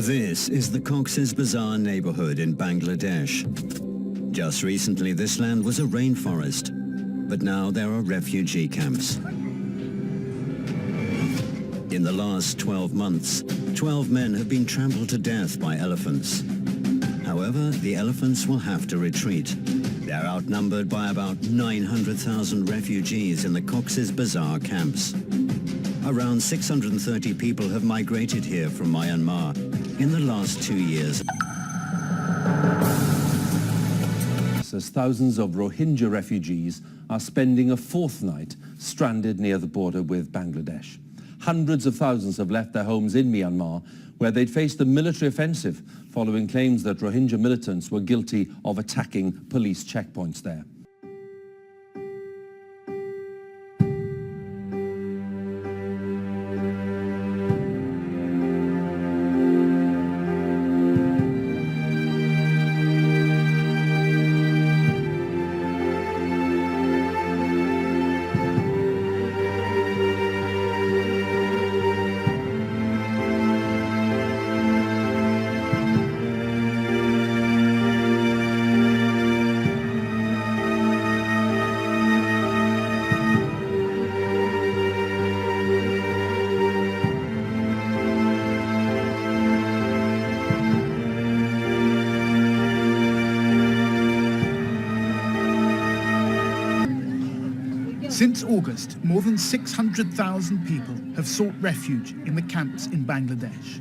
This is the Coxsbazar neighborhood in Bangladesh. Just recently this land was a rainforest, but now there are refugee camps. In the last 12 months, 12 men have been trampled to death by elephants. However, the elephants will have to retreat. They're outnumbered by about 900,000 refugees in the Coxsbazar camps. Around 630 people have migrated here from Myanmar in the last 2 years. As thousands of Rohingya refugees are spending a fourth night stranded near the border with Bangladesh. Hundreds of thousands have left their homes in Myanmar, where they'd faced a military offensive following claims that Rohingya militants were guilty of attacking police checkpoints there. Since August, more than 600,000 people have sought refuge in the camps in Bangladesh.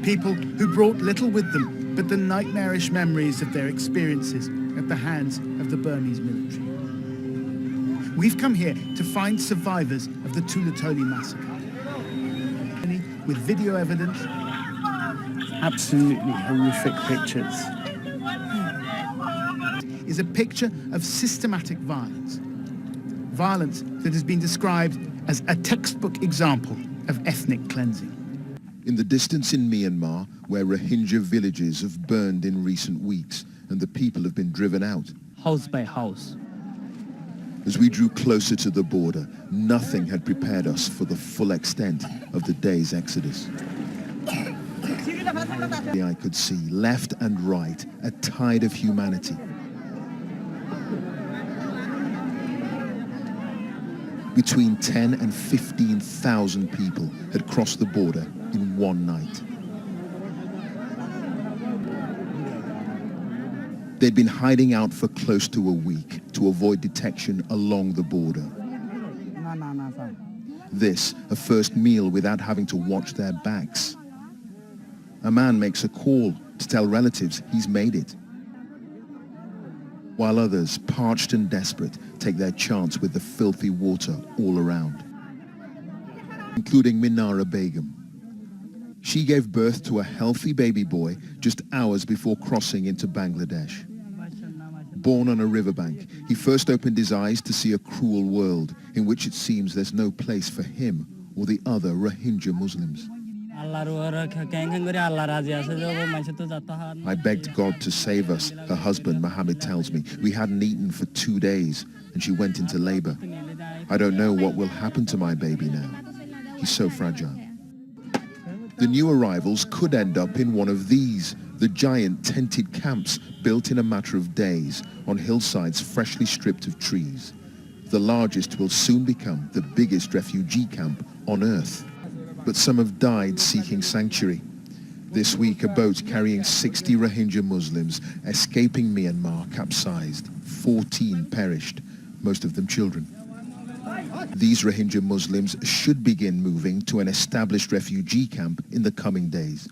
People who brought little with them but the nightmarish memories of their experiences at the hands of the Burmese military. We've come here to find survivors of the Lutful massacre. With video evidence. Absolutely horrific pictures. Is a picture of systematic violence. Violence that has been described as a textbook example of ethnic cleansing. In the distance in Myanmar, where Rohingya villages have burned in recent weeks and the people have been driven out. House by house. As we drew closer to the border, nothing had prepared us for the full extent of the day's exodus. I could see, left and right, a tide of humanity. Between 10 and 15,000 people had crossed the border in one night. They'd been hiding out for close to a week to avoid detection along the border. This, a first meal without having to watch their backs. A man makes a call to tell relatives he's made it, while others, parched and desperate, take their chance with the filthy water all around, including Minara Begum. She gave birth to a healthy baby boy just hours before crossing into Bangladesh. Born on a riverbank, he first opened his eyes to see a cruel world in which it seems there's no place for him or the other Rohingya Muslims. I begged God to save us, her husband Mohammed tells me. We hadn't eaten for 2 days and she went into labor. I don't know what will happen to my baby now. He's so fragile. The new arrivals could end up in one of these, the giant tented camps built in a matter of days on hillsides freshly stripped of trees. The largest will soon become the biggest refugee camp on earth. But some have died seeking sanctuary. This week, a boat carrying 60 Rohingya Muslims escaping Myanmar capsized. 14 perished, most of them children. These Rohingya Muslims should begin moving to an established refugee camp in the coming days.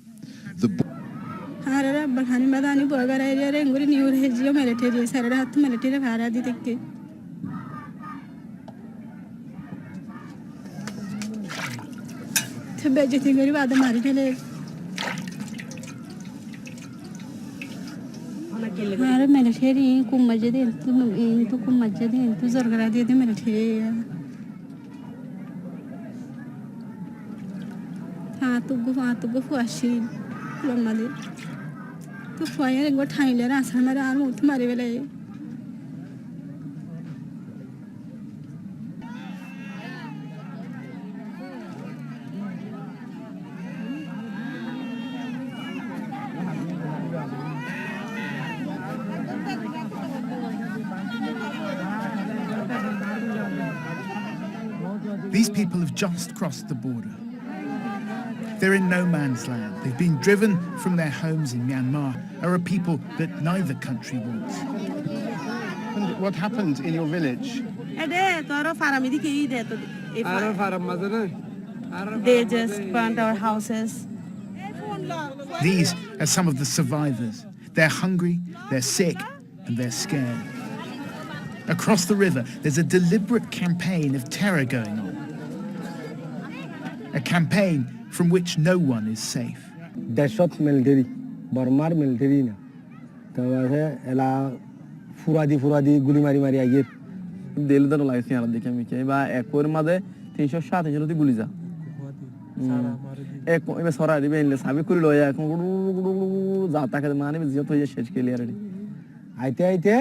These people have just crossed the border. They're in no man's land. They've been driven from their homes in Myanmar, are a people that neither country wants. And what happened in your village? They just burnt our houses. These are some of the survivors. They're hungry, they're sick, and they're scared. Across the river, there's a deliberate campaign of terror going on. A campaign from which no one is safe. They shot military, Burma military na. Tawa ela furadi guli mari agir. Del da lai siara dekhe mi ke ba ekor made 307 জন গুলি যা এক এবে সরা দিবে inlay সাবি করি লয়া এখন যা তাকে মানে যত হয়ে শেষ ক্লিয়ার রে আইতে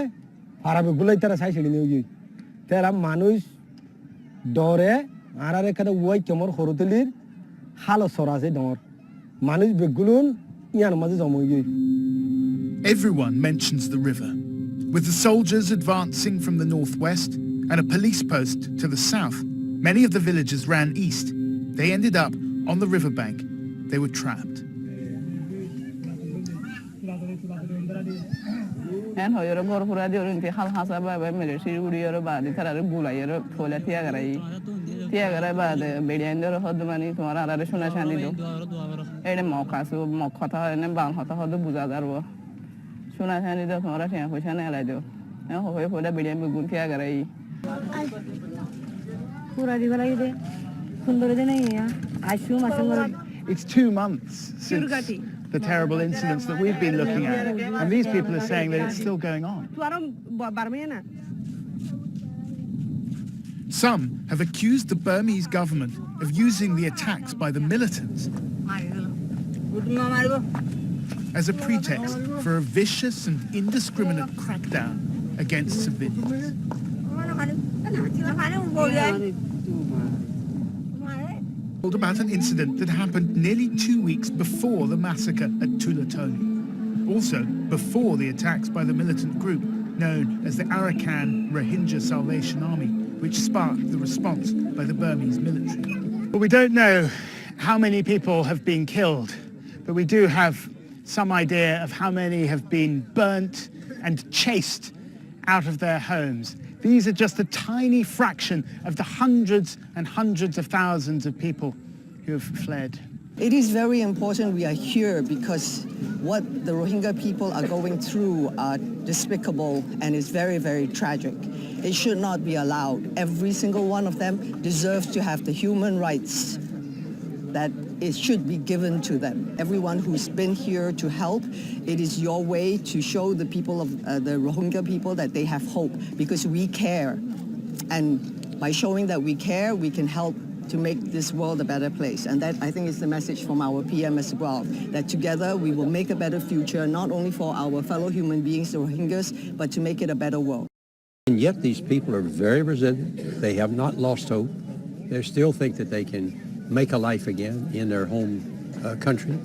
ফারাবে গুলাই তারা সাই ছেড়ে নিয়ে তেরা মানুষ ডরে আরারে কাটা ওই কেমর হরতলির হাল সরা আছে ডর মানুষ বেগুলুন ইয়ার মাঝে জমা গই Everyone mentions the river, with the soldiers advancing from the northwest and a police post to the south. Many of the villagers ran east. They ended up on the riverbank. They were trapped. And hoyoro bor furadi orinti hal hasa ba military guri yoro ba di tarare bula yoro fola tiagarai ba de bediandoro hodmani tumara arare shuna shandi do ede mokasu mokhata ne ban hota hodu buza darbo shuna shandi do tumara tiya hoshana ala do ne hoye fola bedian begun tiagarai furadi wala ide sundor de nahi ya ashu masumar. It's 2 months since the terrible incidents that we've been looking at, and these people are saying that it's still going on. Some have accused the Burmese government of using the attacks by the militants as a pretext for a vicious and indiscriminate crackdown against civilians. About an incident that happened nearly 2 weeks before the massacre at Tulatoni. Also before the attacks by the militant group known as the Arakan Rohingya Salvation Army, which sparked the response by the Burmese military. Well, we don't know how many people have been killed, but we do have some idea of how many have been burnt and chased out of their homes. These are just a tiny fraction of the hundreds and hundreds of thousands of people who have fled. It is very important we are here because what the Rohingya people are going through are despicable and is very, very tragic. It should not be allowed. Every single one of them deserves to have the human rights that it should be given to them. Everyone who's been here to help, it is your way to show the people of the Rohingya people that they have hope because we care. And by showing that we care, we can help to make this world a better place. And that, I think, is the message from our PM as well, that together we will make a better future, not only for our fellow human beings, the Rohingyas, but to make it a better world. And yet these people are very resilient. They have not lost hope. They still think that they can make a life again in their home country.